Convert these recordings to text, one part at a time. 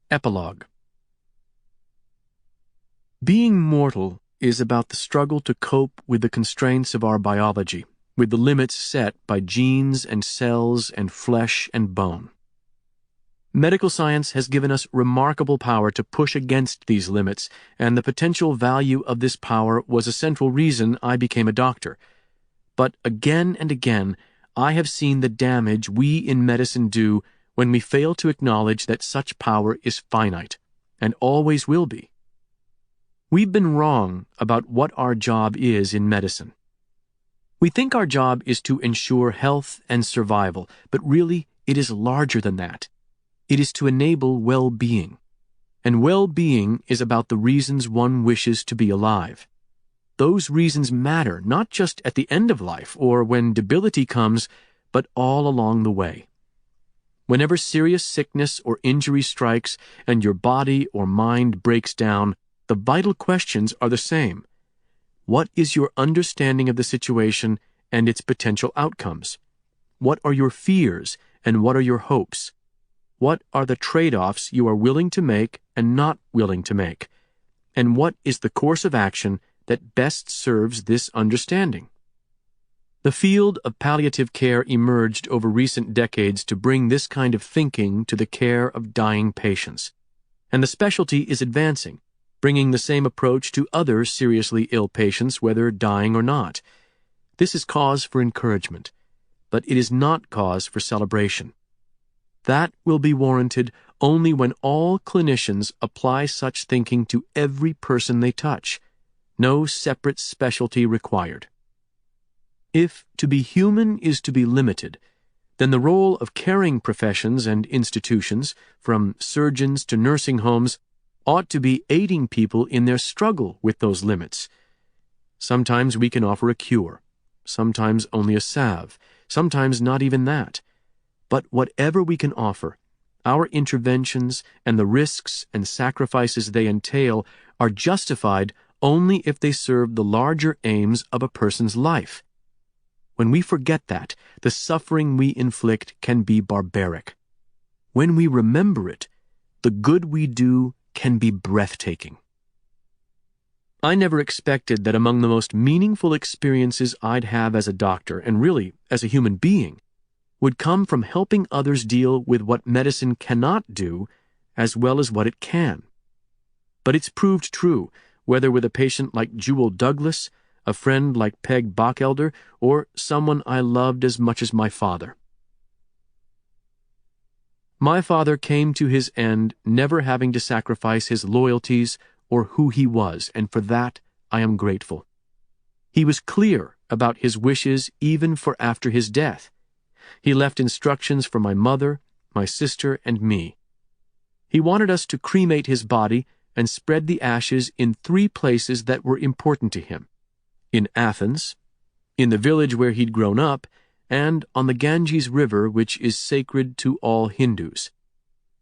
Epilogue. Being mortal is about the struggle to cope with the constraints of our biology, with the limits set by genes and cells and flesh and bone. Medical science has given us remarkable power to push against these limits, and the potential value of this power was a central reason I became a doctor. But again and again, I have seen the damage we in medicine do when we fail to acknowledge that such power is finite, and always will be. We've been wrong about what our job is in medicine. We think our job is to ensure health and survival, but really it is larger than that. It is to enable well-being. And well-being is about the reasons one wishes to be alive. Those reasons matter not just at the end of life or when debility comes, but all along the way. Whenever serious sickness or injury strikes and your body or mind breaks down, the vital questions are the same. What is your understanding of the situation and its potential outcomes? What are your fears and what are your hopes? What are the trade-offs you are willing to make and not willing to make? And what is the course of action that best serves this understanding? The field of palliative care emerged over recent decades to bring this kind of thinking to the care of dying patients. And the specialty is advancing, bringing the same approach to other seriously ill patients, whether dying or not. This is cause for encouragement, but it is not cause for celebration. That will be warranted only when all clinicians apply such thinking to every person they touch. No separate specialty required. If to be human is to be limited, then the role of caring professions and institutions, from surgeons to nursing homes, ought to be aiding people in their struggle with those limits. Sometimes we can offer a cure, sometimes only a salve, sometimes not even that. But whatever we can offer, our interventions and the risks and sacrifices they entail are justified only if they serve the larger aims of a person's life. When we forget that, the suffering we inflict can be barbaric. When we remember it, the good we do can be breathtaking. I never expected that among the most meaningful experiences I'd have as a doctor, and really as a human being, would come from helping others deal with what medicine cannot do as well as what it can. But it's proved true, whether with a patient like Jewel Douglas, a friend like Peg Bachelder, or someone I loved as much as my father. My father came to his end never having to sacrifice his loyalties or who he was, and for that I am grateful. He was clear about his wishes even for after his death. He left instructions for my mother, my sister, and me. He wanted us to cremate his body and spread the ashes in 3 places that were important to him: in Athens, in the village where he'd grown up, and on the Ganges River, which is sacred to all Hindus.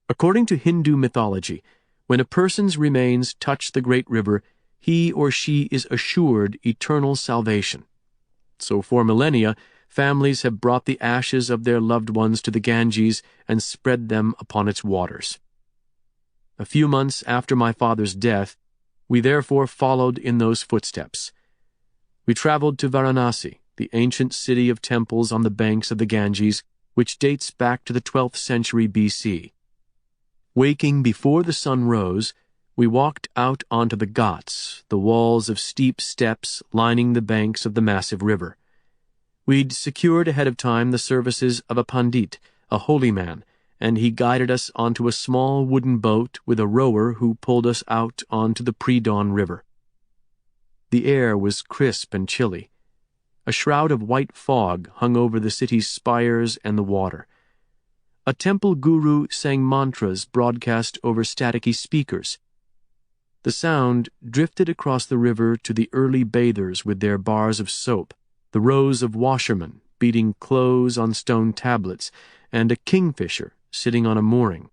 According to Hindu mythology, when a person's remains touch the great river, he or she is assured eternal salvation. So for millennia, families have brought the ashes of their loved ones to the Ganges and spread them upon its waters. A few months after my father's death, we therefore followed in those footsteps. We traveled to Varanasi, the ancient city of temples on the banks of the Ganges, which dates back to the 12th century BC. Waking before the sun rose, we walked out onto the Ghats, the walls of steep steps lining the banks of the massive river. We'd secured ahead of time the services of a pandit, a holy man, and he guided us onto a small wooden boat with a rower who pulled us out onto the pre-dawn river. The air was crisp and chilly. A shroud of white fog hung over the city's spires and the water. A temple guru sang mantras broadcast over staticky speakers. The sound drifted across the river to the early bathers with their bars of soap, the rows of washermen beating clothes on stone tablets, and a kingfisher sitting on a mooring.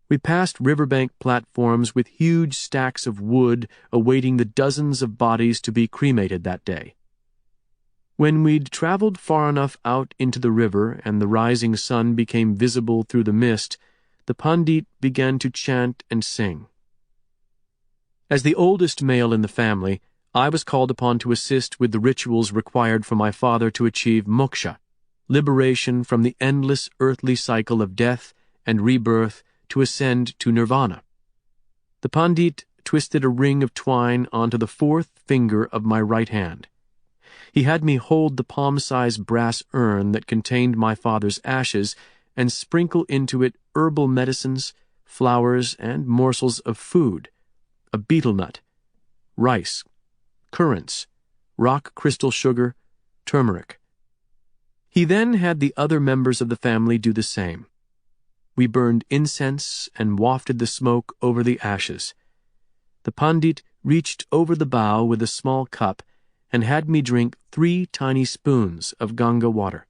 We passed riverbank platforms with huge stacks of wood awaiting the dozens of bodies to be cremated that day. When we'd traveled far enough out into the river and the rising sun became visible through the mist, the Pandit began to chant and sing. As the oldest male in the family, I was called upon to assist with the rituals required for my father to achieve moksha, liberation from the endless earthly cycle of death and rebirth to ascend to nirvana. The Pandit twisted a ring of twine onto the fourth finger of my right hand. He had me hold the palm-sized brass urn that contained my father's ashes and sprinkle into it herbal medicines, flowers, and morsels of food, a betel nut, rice, currants, rock crystal sugar, turmeric. He then had the other members of the family do the same. We burned incense and wafted the smoke over the ashes. The Pandit reached over the bow with a small cup and had me drink 3 tiny spoons of Ganga water.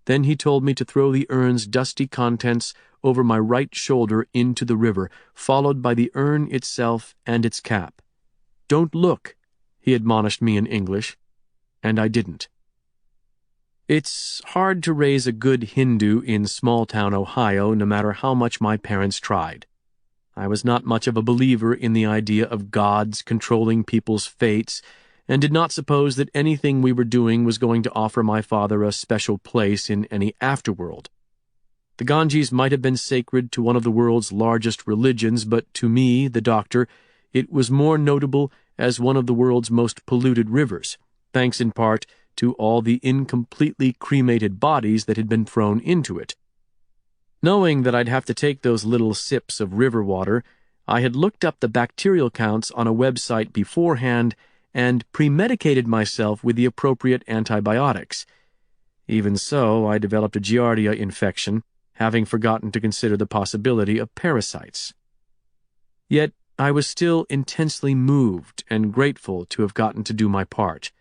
Then he told me to throw the urn's dusty contents over my right shoulder into the river, followed by the urn itself and its cap. "Don't look," he admonished me in English, and I didn't. It's hard to raise a good Hindu in small-town Ohio, no matter how much my parents tried. I was not much of a believer in the idea of gods controlling people's fates, and did not suppose that anything we were doing was going to offer my father a special place in any afterworld. The Ganges might have been sacred to one of the world's largest religions, but to me, the doctor, it was more notable as one of the world's most polluted rivers, thanks in part to all the incompletely cremated bodies that had been thrown into it. Knowing that I'd have to take those little sips of river water, I had looked up the bacterial counts on a website beforehand and premedicated myself with the appropriate antibiotics. Even so, I developed a Giardia infection, having forgotten to consider the possibility of parasites. Yet I was still intensely moved and grateful to have gotten to do my part.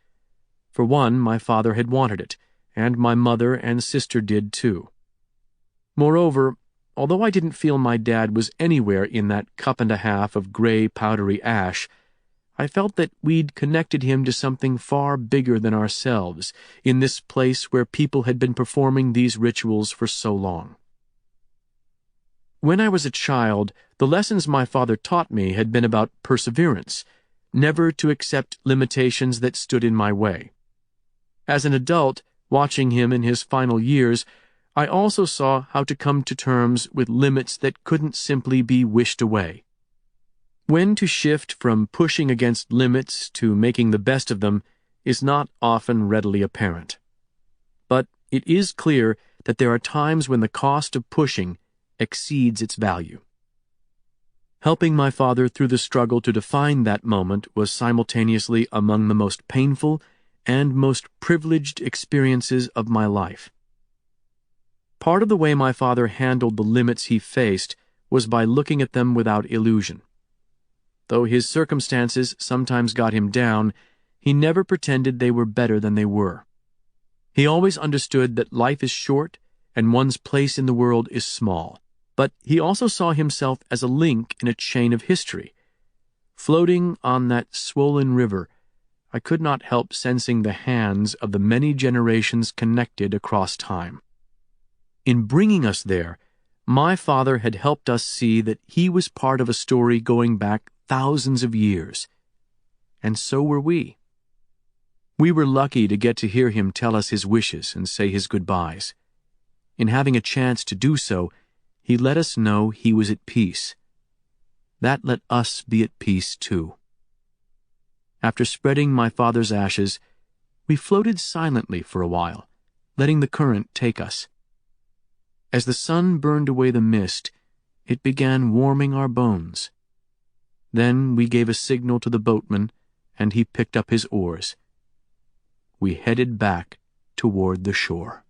For one, my father had wanted it, and my mother and sister did too. Moreover, although I didn't feel my dad was anywhere in that cup and a half of gray, powdery ash, I felt that we'd connected him to something far bigger than ourselves in this place where people had been performing these rituals for so long. When I was a child, the lessons my father taught me had been about perseverance, never to accept limitations that stood in my way. As an adult, watching him in his final years, I also saw how to come to terms with limits that couldn't simply be wished away. When to shift from pushing against limits to making the best of them is not often readily apparent. But it is clear that there are times when the cost of pushing exceeds its value. Helping my father through the struggle to define that moment was simultaneously among the most painful and most privileged experiences of my life. Part of the way my father handled the limits he faced was by looking at them without illusion. Though his circumstances sometimes got him down, he never pretended they were better than they were. He always understood that life is short and one's place in the world is small, but he also saw himself as a link in a chain of history. Floating on that swollen river, I could not help sensing the hands of the many generations connected across time. In bringing us there, my father had helped us see that he was part of a story going back thousands of years. And so were we. We were lucky to get to hear him tell us his wishes and say his goodbyes. In having a chance to do so, he let us know he was at peace. That let us be at peace too. After spreading my father's ashes, we floated silently for a while, letting the current take us. As the sun burned away the mist, it began warming our bones. Then we gave a signal to the boatman, and he picked up his oars. We headed back toward the shore.